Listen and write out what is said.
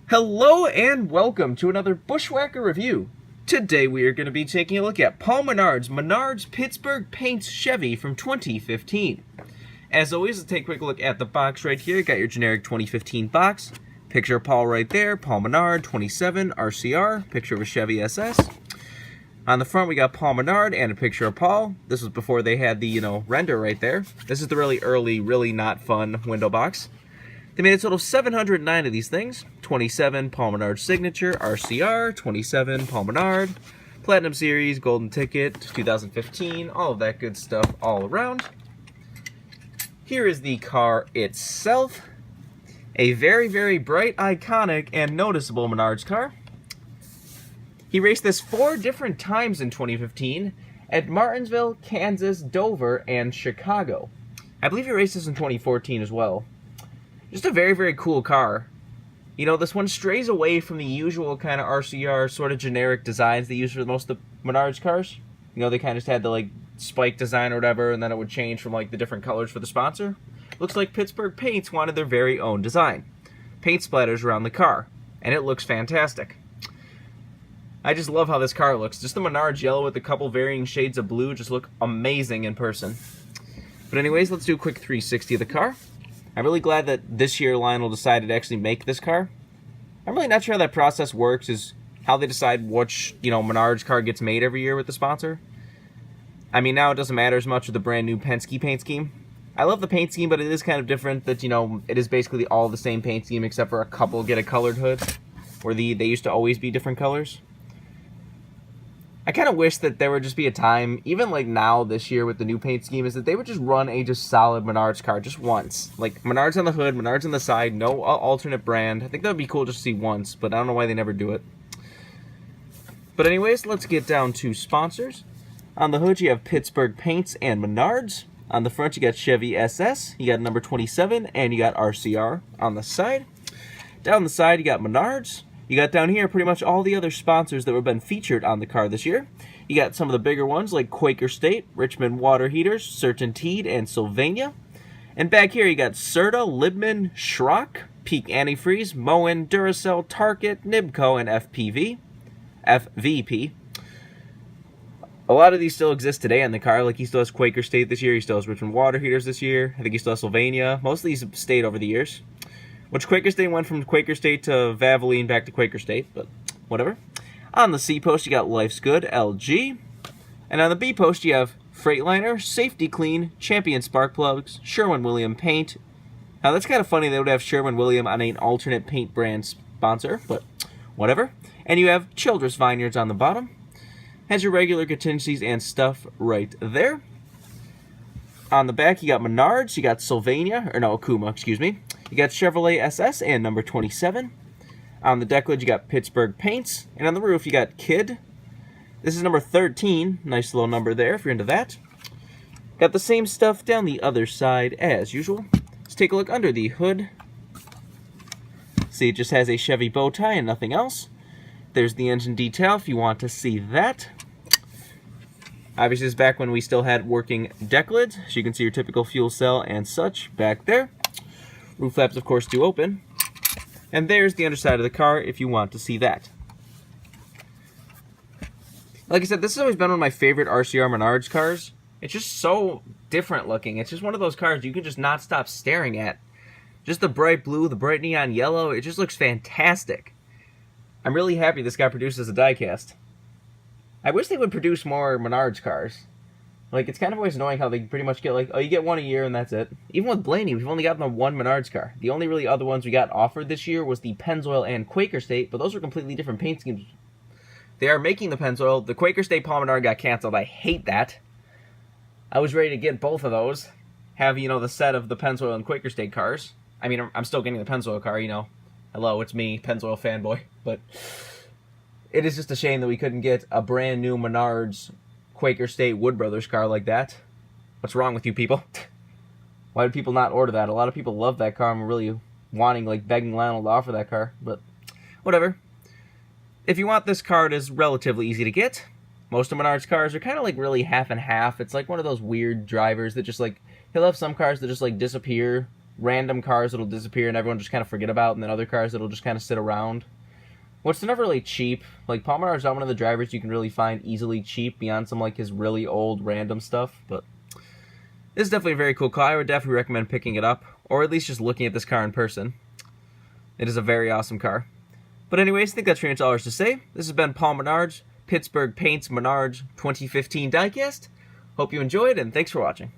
Hello and welcome to another Bushwhacker review. Today we are going to be taking a look at Paul Menard's Pittsburgh Paints Chevy from 2015. As always, let's take a quick look at the box right here. Got your generic 2015 box. Picture of Paul right there, Paul Menard, 27, RCR, picture of a Chevy SS. On the front we got Paul Menard and a picture of Paul. This was before they had the, render right there. This is the really early, really not fun window box. They made a total of 709 of these things. 27, Paul Menard signature, RCR, 27, Paul Menard, Platinum Series, Golden Ticket, 2015, all of that good stuff all around. Here is the car itself. A very, very bright, iconic, and noticeable Menard's car. He raced this 4 different times in 2015 at Martinsville, Kansas, Dover, and Chicago. I believe he raced this in 2014 as well. Just a very, very cool car. You know, this one strays away from the usual kind of RCR sort of generic designs they use for most of Menard's cars. You know, they kind of just had the, spike design or whatever, and then it would change from, the different colors for the sponsor. Looks like Pittsburgh Paints wanted their very own design. Paint splatters around the car, and it looks fantastic. I just love how this car looks. Just the Menard's yellow with a couple varying shades of blue just look amazing in person. But anyways, let's do a quick 360 of the car. I'm really glad that this year Lionel decided to actually make this car. I'm really not sure how that process works, is how they decide which, Menard's car gets made every year with the sponsor. I mean, now it doesn't matter as much with the brand new Penske paint scheme. I love the paint scheme, but it is kind of different that, it is basically all the same paint scheme except for a couple get a colored hood, where they used to always be different colors. I kind of wish that there would just be a time, even now this year with the new paint scheme, is that they would just run a just solid Menard's car just once. Menard's on the hood, Menard's on the side, no alternate brand. I think that would be cool just to see once, but I don't know why they never do it. But anyways, let's get down to sponsors. On the hood you have Pittsburgh Paints and Menard's. On the front you got Chevy SS, you got number 27, and you got RCR on the side. Down the side you got Menard's. You got down here pretty much all the other sponsors that have been featured on the car this year. You got some of the bigger ones like Quaker State, Richmond Water Heaters, Certainteed, and Sylvania. And back here you got Serta, Libman, Schrock, Peak Antifreeze, Moen, Duracell, Target, Nibco, and FVP. A lot of these still exist today on the car. He still has Quaker State this year, he still has Richmond Water Heaters this year, I think he still has Sylvania. Most of these have stayed over the years. Which Quaker State went from Quaker State to Valvoline back to Quaker State, but whatever. On the C post, you got Life's Good, LG. And on the B post, you have Freightliner, Safety Clean, Champion Spark Plugs, Sherwin-Williams Paint. Now, that's kind of funny they would have Sherwin-Williams on an alternate paint brand sponsor, but whatever. And you have Childress Vineyards on the bottom. Has your regular contingencies and stuff right there. On the back, you got Menard's, you got Akuma, excuse me. You got Chevrolet SS and number 27. On the deck lid, you got Pittsburgh Paints. And on the roof, you got Kid. This is number 13. Nice little number there if you're into that. Got the same stuff down the other side as usual. Let's take a look under the hood. See, it just has a Chevy bow tie and nothing else. There's the engine detail if you want to see that. Obviously, this is back when we still had working deck lids. So you can see your typical fuel cell and such back there. Roof flaps, of course, do open. And there's the underside of the car if you want to see that. Like I said, this has always been one of my favorite RCR Menard's cars. It's just so different looking. It's just one of those cars you can just not stop staring at. Just the bright blue, the bright neon yellow, it just looks fantastic. I'm really happy this got produced as a diecast. I wish they would produce more Menard's cars. It's kind of always annoying how they pretty much get oh, you get one a year and that's it. Even with Blaney, we've only gotten the one Menard's car. The only really other ones we got offered this year was the Pennzoil and Quaker State, but those are completely different paint schemes. They are making the Pennzoil. The Quaker State Paul Menard got canceled. I hate that. I was ready to get both of those. Have, the set of the Pennzoil and Quaker State cars. I mean, I'm still getting the Pennzoil car, Hello, it's me, Pennzoil fanboy. But it is just a shame that we couldn't get a brand new Menard's Quaker State Wood Brothers car like that. What's wrong with you people? Why did people not order that? A lot of people love that car. I'm really wanting, begging Lionel to offer that car, but whatever. If you want this car, it is relatively easy to get. Most of Menard's cars are kind of really half and half. It's one of those weird drivers that just he'll have some cars that just disappear random cars that'll disappear and everyone just kind of forget about, and then other cars that'll just kind of sit around. Which they're never really cheap. Like, Paul Menard's not one of the drivers you can really find easily cheap beyond some, like, his really old random stuff. But this is definitely a very cool car. I would definitely recommend picking it up, or at least just looking at this car in person. It is a very awesome car. But anyways, I think that's pretty much all there's to say. This has been Paul Menard's Pittsburgh Paints Menard's 2015 Diecast. Hope you enjoyed, and thanks for watching.